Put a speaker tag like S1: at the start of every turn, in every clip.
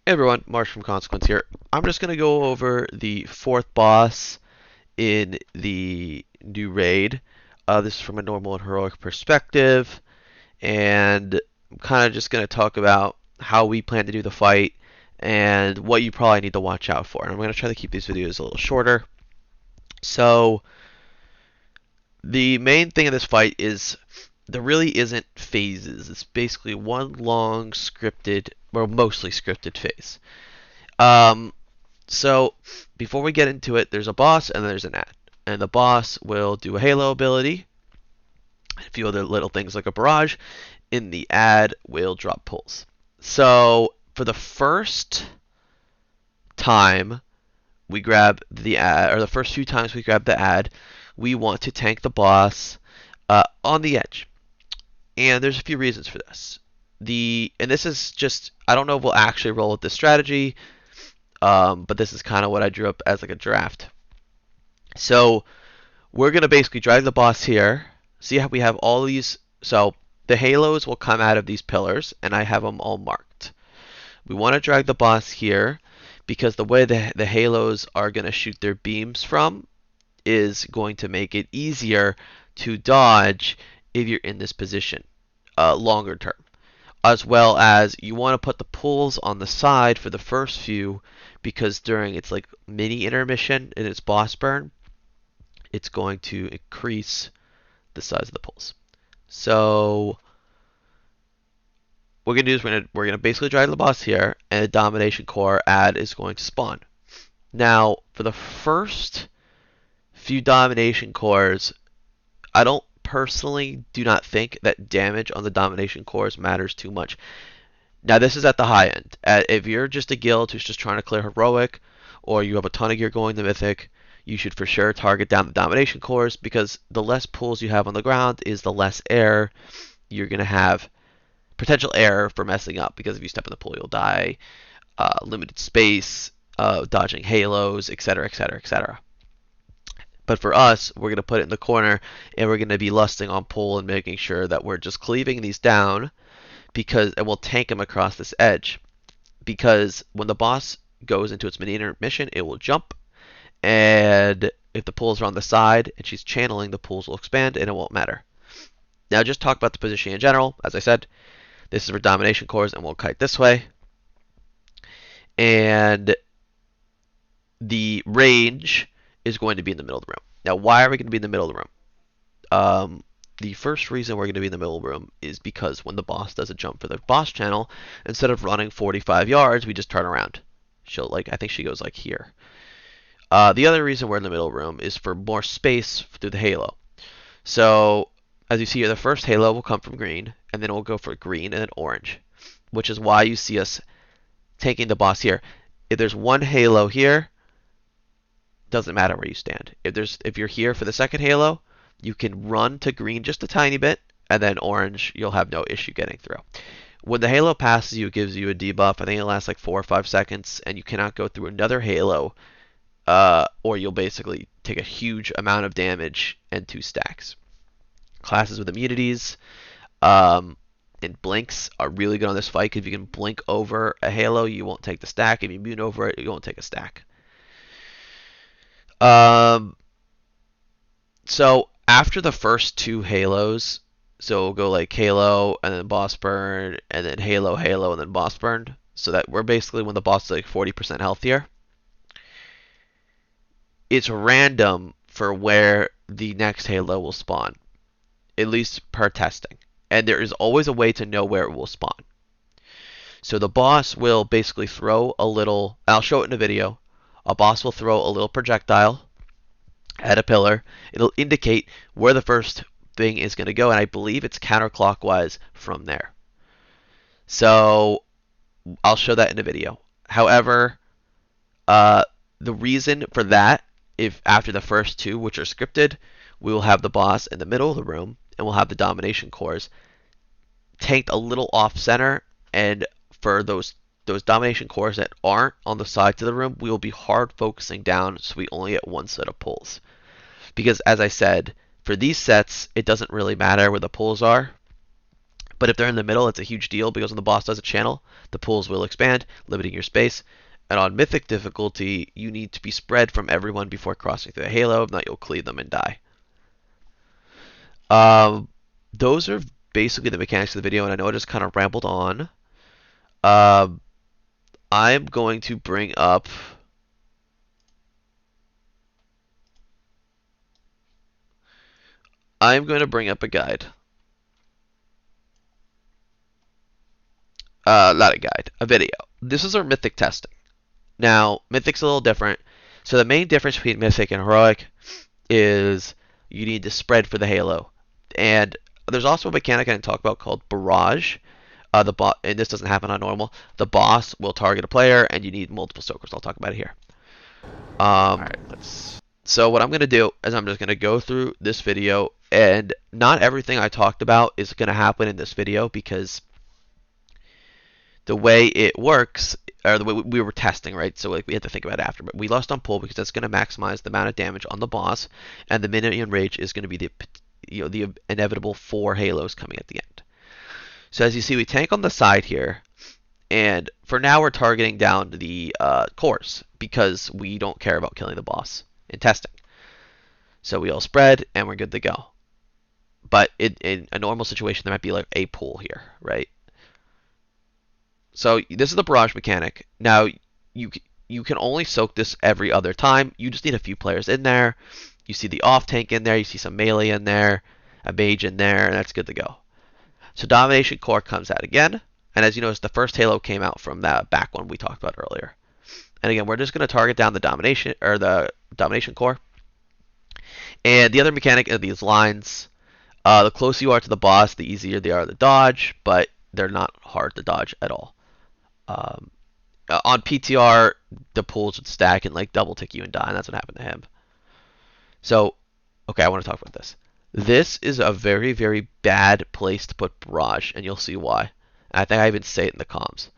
S1: Hey everyone, Marsh from Consequence here. I'm just going to go over the fourth boss in the new raid. This is from a normal and heroic perspective, and I'm kind of just going to talk about how we plan to do the fight and what you probably need to watch out for. And I'm going to try to keep these videos a little shorter. So, the main thing of this fight is there really isn't phases. It's basically one long scripted, or mostly scripted phase. Um, So before we get into it, there's a boss and there's an ad. And the boss will do a Halo ability, a few other little things like a Barrage. In the ad, will drop pulls. So for the first time we grab the ad, or the first few times we grab the ad, we want to tank the boss on the edge. And there's a few reasons for this. And this is just, I don't know if we'll actually roll with this strategy, but this is kind of what I drew up as like a draft. So we're going to basically drag the boss here. See how we have all these. So the halos will come out of these pillars, and I have them all marked. We want to drag the boss here because the way the halos are going to shoot their beams from is going to make it easier to dodge if you're in this position longer term. As well as you want to put the pulls on the side for the first few because during its like mini intermission in its boss burn, it's going to increase the size of the pulls. So what we're gonna do is we're gonna basically drag the boss here, and the Domination Core ad is going to spawn. Now for the first few Domination Cores, I don't personally do not think that damage on the Domination Cores matters too much. Now this is at the high end. If you're just a guild who's just trying to clear heroic, or you have a ton of gear going to mythic, you should for sure target down the Domination Cores because the less pulls you have on the ground is the less air you're going to have, potential air for messing up, because if you step in the pool you'll die, limited space, dodging halos, etc, etc, etc. But for us, we're going to put it in the corner and we're going to be lusting on pull and making sure that we're just cleaving these down, and we'll tank them across this edge. Because when the boss goes into its mini intermission, it will jump, and if the pulls are on the side and she's channeling, the pulls will expand and it won't matter. Now just talk about the positioning in general. As I said, this is for Domination Cores, and we'll kite this way. And the range is going to be in the middle of the room. Now why are we going to be in the middle of the room? The first reason we're going to be in the middle of the room is because when the boss does a jump for the boss channel, instead of running 45 yards, we just turn around. I think she goes like here. The other reason we're in the middle room is for more space through the halo. So as you see here, the first halo will come from green, and then we'll go for green and then orange, which is why you see us taking the boss here. If there's one halo here, doesn't matter where you stand. If you're here for the second halo, you can run to green just a tiny bit, and then orange, you'll have no issue getting through. When the halo passes you, it gives you a debuff. I think it lasts like 4 or 5 seconds, and you cannot go through another halo, or you'll basically take a huge amount of damage and 2 stacks. Classes with immunities and blinks are really good on this fight, because if you can blink over a halo, you won't take the stack. If you immune over it, you won't take a stack. So after the first 2 halos, so we'll go like halo and then boss burn, and then halo, halo, and then boss burn. So that we're basically, when the boss is like 40% healthier, it's random for where the next halo will spawn, at least per testing. And there is always a way to know where it will spawn. So the boss will basically throw a little, I'll show it in a video, a boss will throw a little projectile at a pillar. It'll indicate where the first thing is going to go, and I believe it's counterclockwise from there. So I'll show that in a video. However, the reason for that, if after the first 2, which are scripted, we will have the boss in the middle of the room, and we'll have the Domination Cores tanked a little off center, and for those Domination Cores that aren't on the sides of the room, we will be hard focusing down, so we only get 1 set of pulls. Because as I said, for these sets, it doesn't really matter where the pulls are, But if they're in the middle, it's a huge deal because when the boss does a channel, the pools will expand, limiting your space. And on Mythic difficulty, you need to be spread from everyone before crossing through the halo, if not you'll cleave them and die. Um, those are basically the mechanics of the video, and I know I just kind of rambled on. Um, I'm going to bring up... a guide. Not a guide, a video. This is our Mythic testing. Now, Mythic's a little different. So the main difference between Mythic and Heroic is you need to spread for the Halo. And there's also a mechanic I didn't talk about called Barrage. And this doesn't happen on normal. The boss will target a player, and you need multiple Stokers. I'll talk about it here. Alright, so what I'm going to do is I'm just going to go through this video, and not everything I talked about is going to happen in this video because the way it works, or the way we were testing, right? So like we had to think about it after, but we lost on pull because that's going to maximize the amount of damage on the boss, and the minion rage is going to be the inevitable 4 halos coming at the end. So as you see, we tank on the side here, and for now we're targeting down the cores because we don't care about killing the boss in testing. So we all spread and we're good to go. But in a normal situation, there might be like a pool here, right? So this is the barrage mechanic. Now you can only soak this every other time. You just need a few players in there. You see the off tank in there. You see some melee in there, a mage in there, and that's good to go. So Domination Core comes out again, and as you notice, the first Halo came out from that back one we talked about earlier. And again, we're just going to target down the Domination Core. And the other mechanic are these lines. The closer you are to the boss, the easier they are to dodge, but they're not hard to dodge at all. On PTR, the pools would stack and like double tick you and die, and that's what happened to him. So, okay, I want to talk about this. This is a very, very bad place to put Barrage, and you'll see why. And I think I even say it in the comms.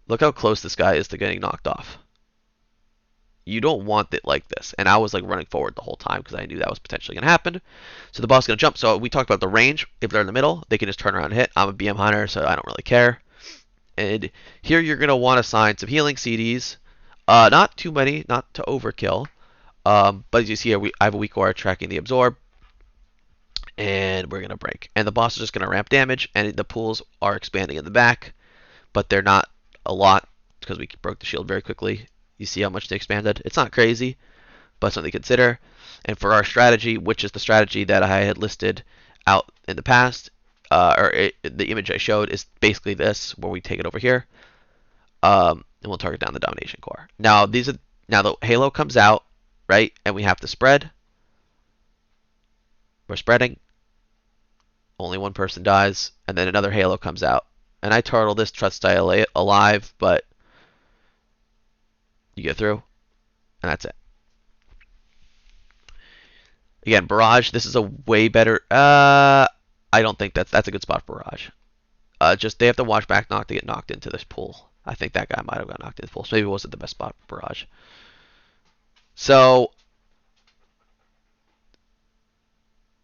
S1: Look how close this guy is to getting knocked off. You don't want it like this. And I was like running forward the whole time because I knew that was potentially going to happen. So the boss is going to jump. So we talked about the range. If they're in the middle, they can just turn around and hit. I'm a BM hunter, so I don't really care. And here you're going to want to assign some healing CDs. Not too many, not to overkill. But as you see here, I have a weak aura tracking the absorb. And we're going to break. And the boss is just going to ramp damage. And the pools are expanding in the back. But they're not a lot because we broke the shield very quickly. You see how much they expanded? It's not crazy, but something to consider. And for our strategy, which is the strategy that I had listed out in the past, the image I showed is basically this, where we take it over here, and we'll target down the Domination Core. Now the Halo comes out, right, and we have to spread. We're spreading. Only one person dies, and then another Halo comes out. And I turtle this, trust stay alive, but you get through, and that's it. Again, Barrage, this is a way better... I don't think that's a good spot for Barrage. Just they have to watch back knock to get knocked into this pool. I think that guy might have got knocked into the pool, so maybe it wasn't the best spot for Barrage. So,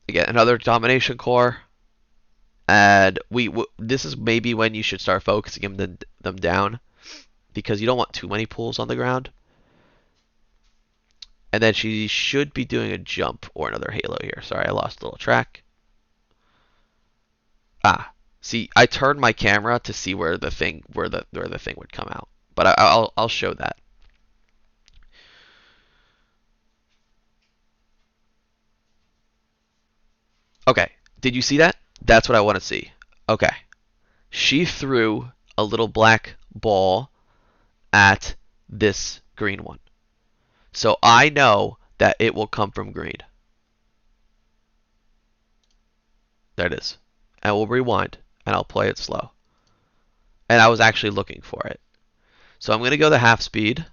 S1: again, another Domination Core. And this is maybe when you should start focusing them down, because you don't want too many pools on the ground. And then she should be doing a jump or another Halo here. Sorry, I lost a little track. See, I turned my camera to see where the thing would come out, but I'll show that. Okay, did you see that? That's what I want to see. Okay, she threw a little black ball at this green one. So I know that it will come from green. There it is. And we'll rewind, and I'll play it slow. And I was actually looking for it. So I'm going to go to half speed.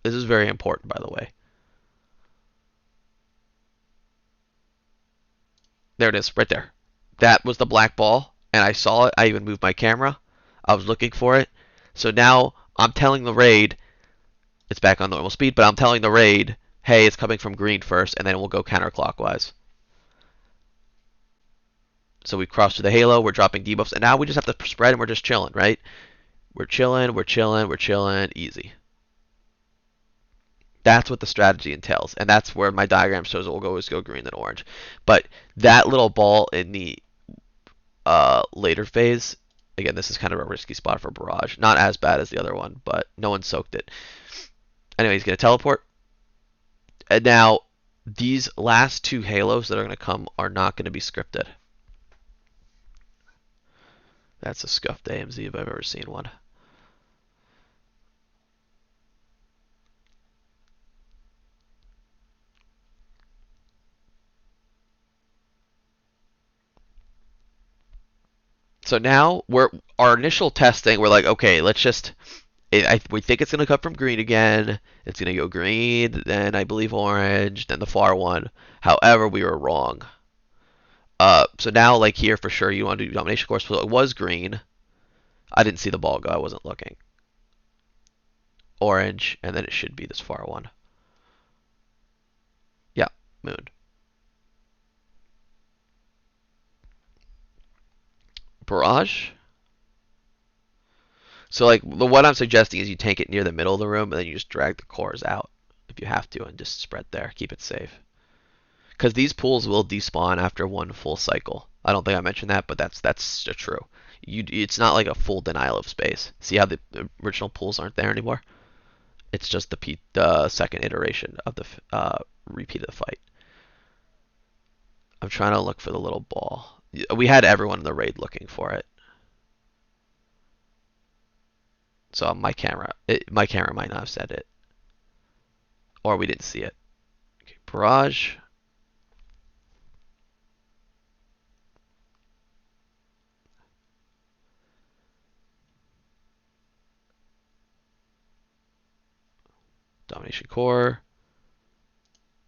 S1: This is very important, by the way. There it is, right there. That was the black ball, and I saw it. I even moved my camera. I was looking for it. So now I'm telling the raid, it's back on normal speed, but I'm telling the raid, hey, it's coming from green first, and then we'll go counterclockwise. So we crossed through the halo, we're dropping debuffs, and now we just have to spread and we're just chilling, right? We're chilling, we're chilling, we're chilling, easy. That's what the strategy entails, and that's where my diagram shows it will always go green then orange. But that little ball in the later phase, again, this is kind of a risky spot for Barrage. Not as bad as the other one, but no one soaked it. Anyway, he's going to teleport. And now, these last two halos that are going to come are not going to be scripted. That's a scuffed AMZ if I've ever seen one. So now our initial testing, we're like, okay, let's just we think it's going to come from green again. It's going to go green, then I believe orange, then the far one. However, we were wrong. So now, like here, for sure, you want to do Domination Core. So it was green. I didn't see the ball go. I wasn't looking. Orange, and then it should be this far one. Yeah, moon. Barrage. So like what I'm suggesting is you tank it near the middle of the room, and then you just drag the cores out if you have to, and just spread there. Keep it safe. Because these pools will despawn after one full cycle. I don't think I mentioned that, but that's true. It's not like a full denial of space. See how the original pools aren't there anymore? It's just the second iteration of the repeat of the fight. I'm trying to look for the little ball. We had everyone in the raid looking for it. So my camera might not have said it, or we didn't see it. Okay, Barrage. Domination Core.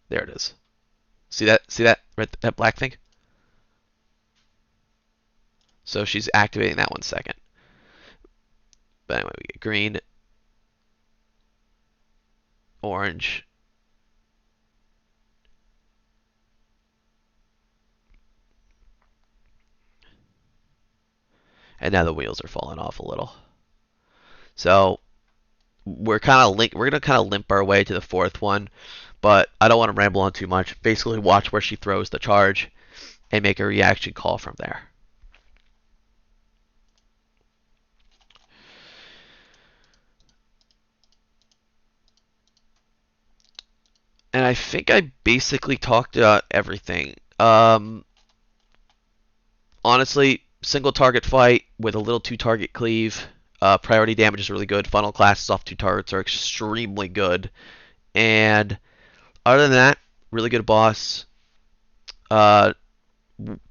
S1: There it is. See that? See that? That black thing? So she's activating that one second. But anyway, we get green, orange, and now the wheels are falling off a little. So we're gonna kind of limp our way to the fourth one, but I don't want to ramble on too much. Basically, watch where she throws the charge and make a reaction call from there. And I think I basically talked about everything. Honestly, single target fight with a little two target cleave. Priority damage is really good. Funnel classes off two targets are extremely good. And other than that, really good boss.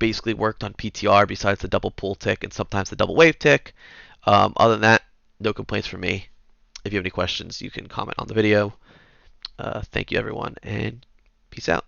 S1: Basically worked on PTR besides the double pull tick and sometimes the double wave tick. Other than that, no complaints from me. If you have any questions, you can comment on the video. Thank you, everyone, and peace out.